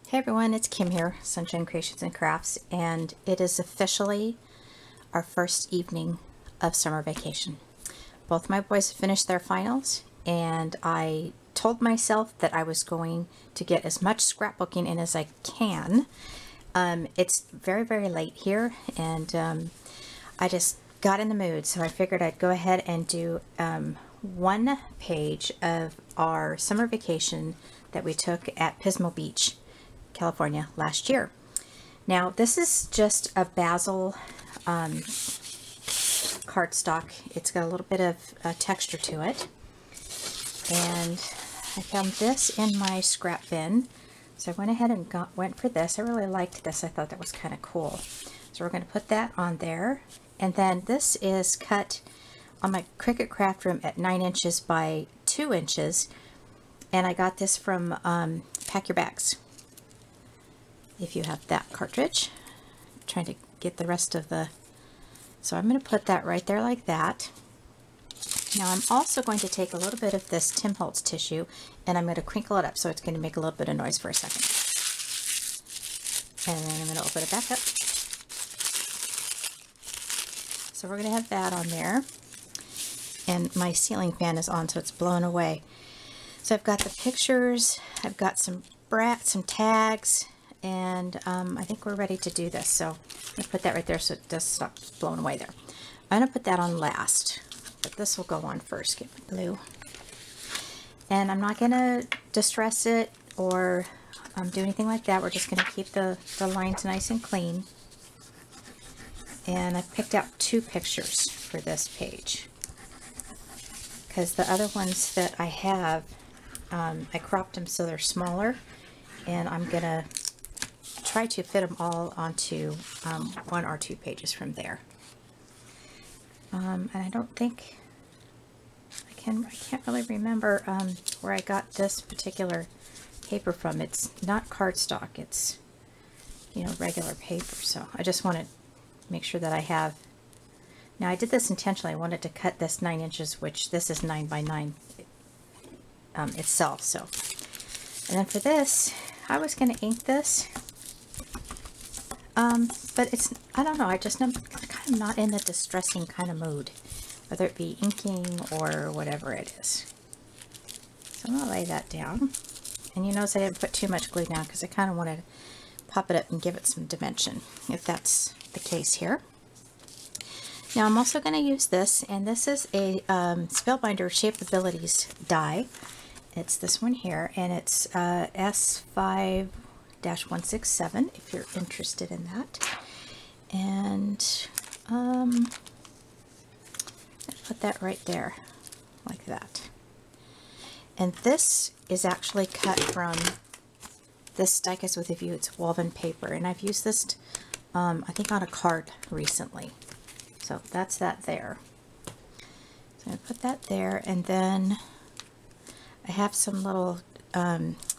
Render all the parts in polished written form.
Hey everyone, it's Kim here, Sunshine Creations and Crafts, and it is officially our first evening of summer vacation. Both my boys have finished their finals, and I told myself that I was going to get as much scrapbooking in as I can. It's very, very late here, and I just got in the mood, so I figured I'd go ahead and do one page of our summer vacation that we took at Pismo Beach, California last year. Now this is just a basil cardstock. It's got a little bit of texture to it, and I found this in my scrap bin, so I went ahead and went for this. I really liked this. I thought that was kind of cool. So we're going to put that on there, and then this is cut on my Cricut craft room at 9 inches by 2 inches, and I got this from Pack Your Bags. If you have that cartridge. I'm trying to get the rest of the, so I'm going to put that right there like that. Now I'm also going to take a little bit of this Tim Holtz tissue and I'm going to crinkle it up so it's going to make a little bit of noise for a second. And then I'm going to open it back up. So we're going to have that on there. And my ceiling fan is on, so it's blown away. So I've got the pictures, I've got some tags, and I think we're ready to do this. So I'm going to put that right there so it does stop blowing away there. I'm going to put that on last, but this will go on first. Get my glue. And I'm not going to distress it or do anything like that. We're just going to keep the lines nice and clean. And I picked out 2 pictures for this page, because the other ones that I have, I cropped them so they're smaller, and I'm going to try to fit them all onto 1 or 2 pages from there. And I don't think I can't really remember where I got this particular paper from. It's not cardstock, it's, you know, regular paper. So I just want to make sure that I have. Now I did this intentionally. I wanted to cut this 9 inches, which this is 9 by 9 itself. So, and then for this, I was going to ink this. But it's, I don't know, I'm kind of not in the distressing kind of mood, whether it be inking or whatever it is. So I'm going to lay that down. And you notice I didn't put too much glue down because I kind of wanted to pop it up and give it some dimension, if that's the case here. Now I'm also going to use this, and this is a Spellbinder Shapeabilities die. It's this one here, and it's S5-167 if you're interested in that. And put that right there like that. And this is actually cut from this die cuts with a view. It's woven paper, and I've used this I think on a card recently. So that's that there. So I'm going to put that there, and then I have some little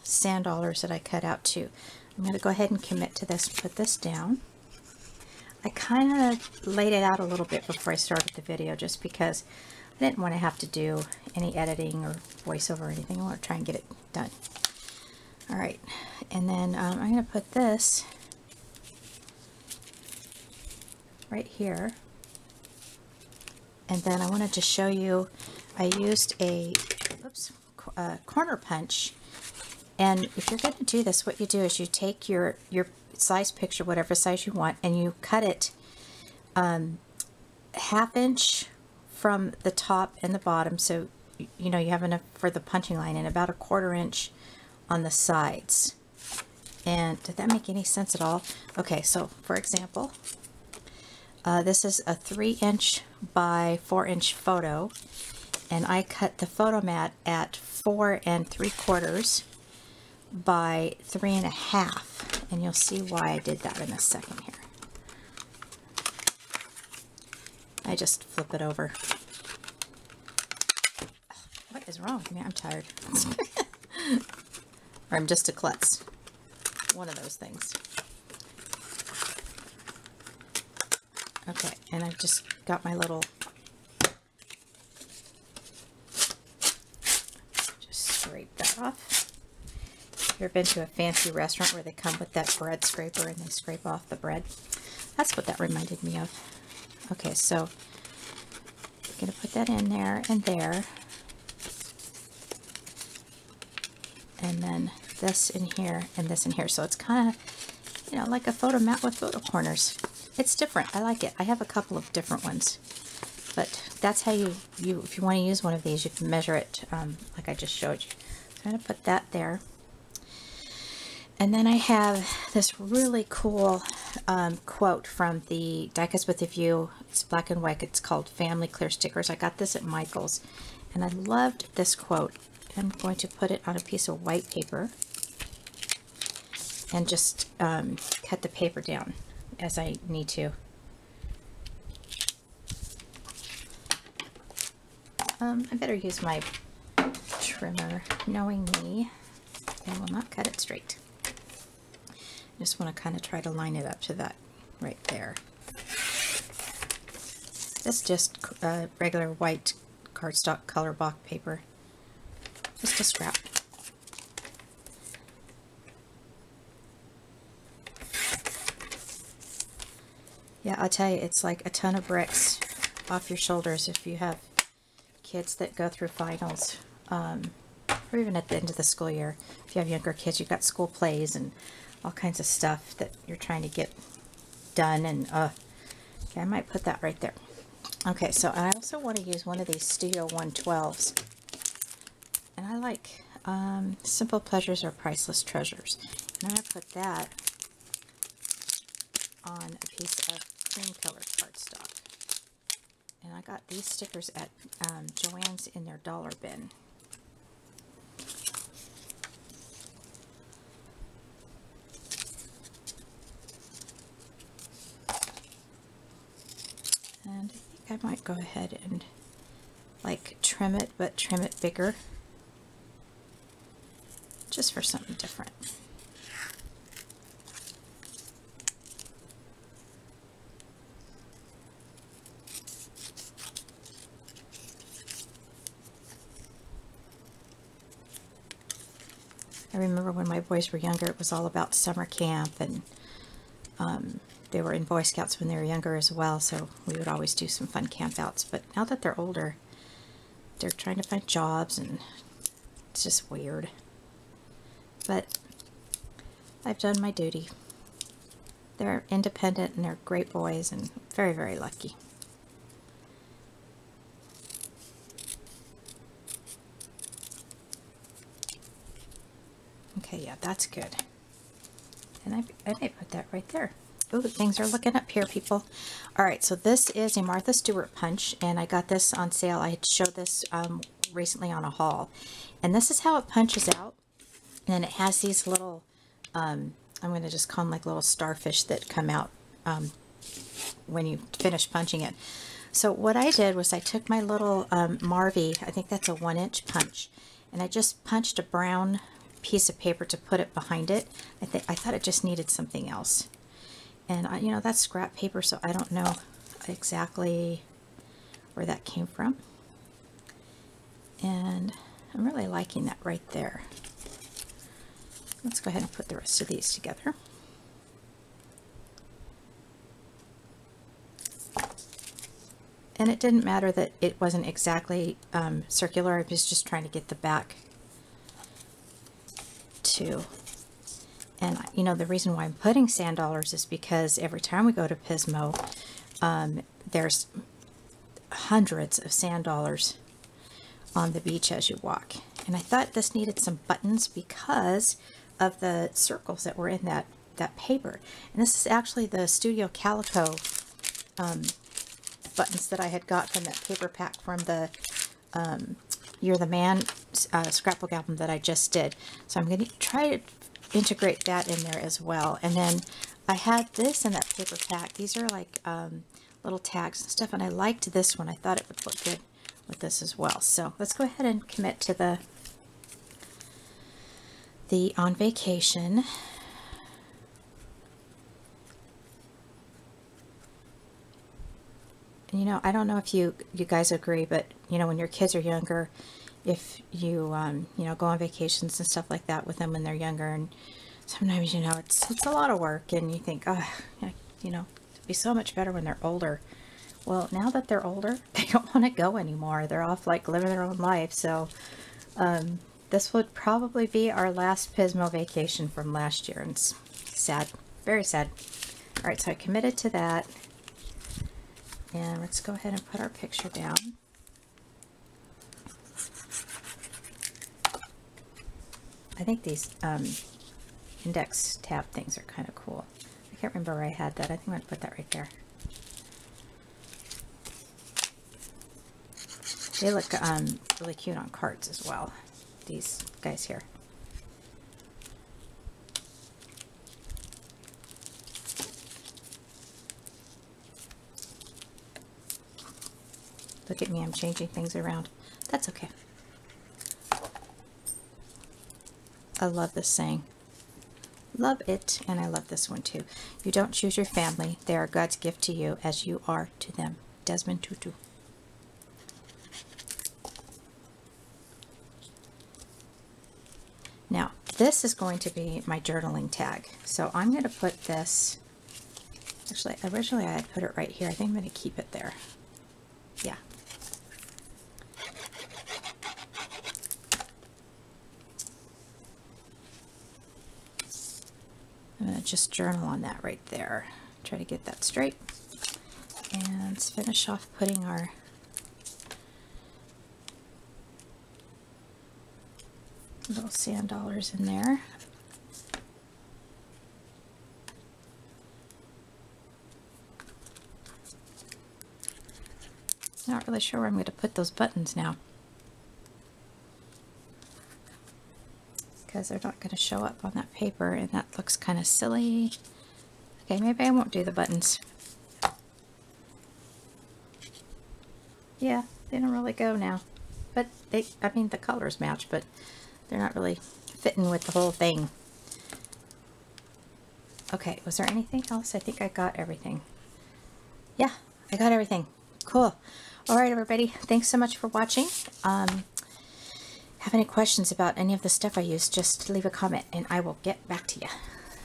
sand dollars that I cut out too. I'm going to go ahead and commit to this, put this down. I kind of laid it out a little bit before I started the video just because I didn't want to have to do any editing or voiceover or anything. I want to try and get it done. Alright, and then I'm going to put this right here. And then I wanted to show you, I used a corner punch. And if you're going to do this, what you do is you take your size picture, whatever size you want, and you cut it 1/2 inch from the top and the bottom, so you know you have enough for the punching line, and about 1/4 inch on the sides. And did that make any sense at all? Okay, so for example, this is a 3 inch by 4 inch photo, and I cut the photo mat at 4 3/4 by 3 1/2, and you'll see why I did that in a second here. I just flip it over. What is wrong with me? I'm tired. Or I'm just a klutz. One of those things. Okay, and I've just got my little, just scrape that off. Ever been to a fancy restaurant where they come with that bread scraper and they scrape off the bread? That's what that reminded me of. Okay, so I'm going to put that in there and there. And then this in here and this in here. So it's kind of, you know, like a photo mat with photo corners. It's different. I like it. I have a couple of different ones. But that's how you if you want to use one of these, you can measure it like I just showed you. So I'm going to put that there. And then I have this really cool quote from the Die Cuts with a View. It's black and white. It's called Family Clear Stickers. I got this at Michael's. And I loved this quote. I'm going to put it on a piece of white paper and just cut the paper down as I need to. I better use my trimmer, knowing me, I will not cut it straight. I just want to kind of try to line it up to that right there. This is just regular white cardstock color block paper. Just a scrap. Yeah, I'll tell you, it's like a ton of bricks off your shoulders if you have kids that go through finals, or even at the end of the school year. If you have younger kids, you've got school plays and all kinds of stuff that you're trying to get done. And okay, I might put that right there. Okay, so I also want to use one of these Studio 112s, and I like Simple Pleasures Are Priceless Treasures. And I'm going to put that on a piece of cream colored cardstock. And I got these stickers at Joann's in their dollar bin. And I think I might go ahead and like trim it, but trim it bigger. Just for something different. I remember when my boys were younger, it was all about summer camp, and they were in Boy Scouts when they were younger as well, so we would always do some fun campouts. But now that they're older, they're trying to find jobs, and it's just weird. But I've done my duty. They're independent, and they're great boys, and very, very lucky. Okay, yeah, that's good. And I may put that right there. Ooh, things are looking up here, people. All right, so this is a Martha Stewart punch, and I got this on sale. I had showed this recently on a haul. And this is how it punches out. And it has these little, I'm going to just call them like little starfish that come out when you finish punching it. So what I did was I took my little Marvy, I think that's a 1-inch punch, and I just punched a brown piece of paper to put it behind it. I thought it just needed something else. And you know, that's scrap paper, so I don't know exactly where that came from. And I'm really liking that right there. Let's go ahead and put the rest of these together. And it didn't matter that it wasn't exactly circular. I was just trying to get the back too. And you know, the reason why I'm putting sand dollars is because every time we go to Pismo, there's hundreds of sand dollars on the beach as you walk. And I thought this needed some buttons because of the circles that were in that paper. And this is actually the Studio Calico buttons that I had got from that paper pack from the You're the Man scrapbook album that I just did. So I'm going to try to integrate that in there as well. And then I had this in that paper pack. These are like little tags and stuff, and I liked this one. I thought it would look good with this as well. So let's go ahead and commit to the On Vacation. And you know, I don't know if you guys agree, but you know, when your kids are younger if you, you know, go on vacations and stuff like that with them when they're younger. And sometimes, you know, it's a lot of work, and you think, oh, you know, it'd be so much better when they're older. Well, now that they're older, they don't want to go anymore. They're off like living their own life. So this would probably be our last Pismo vacation from last year. And it's sad, very sad. All right, so I committed to that. And let's go ahead and put our picture down. I think these index tab things are kind of cool. I can't remember where I had that. I think I'm going to put that right there. They look really cute on cards as well, these guys here. Look at me, I'm changing things around. That's okay. I love this saying. Love it, and I love this one too. You don't choose your family. They are God's gift to you as you are to them. Desmond Tutu. Now, this is going to be my journaling tag. So I'm going to put this, actually, originally I had put it right here. I think I'm going to keep it there. Yeah. I'm going to just journal on that right there. Try to get that straight. And let's finish off putting our little sand dollars in there. Not really sure where I'm going to put those buttons now, because they're not going to show up on that paper, and that looks kind of silly. Okay, maybe I won't do the buttons. Yeah, they don't really go now, but they, I mean, the colors match, but they're not really fitting with the whole thing. Okay, was there anything else? I think I got everything. Yeah, I got everything. Cool. All right, everybody. Thanks so much for watching. Have any questions about any of the stuff I used, just leave a comment and I will get back to you.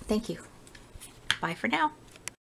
Thank you. Bye for now.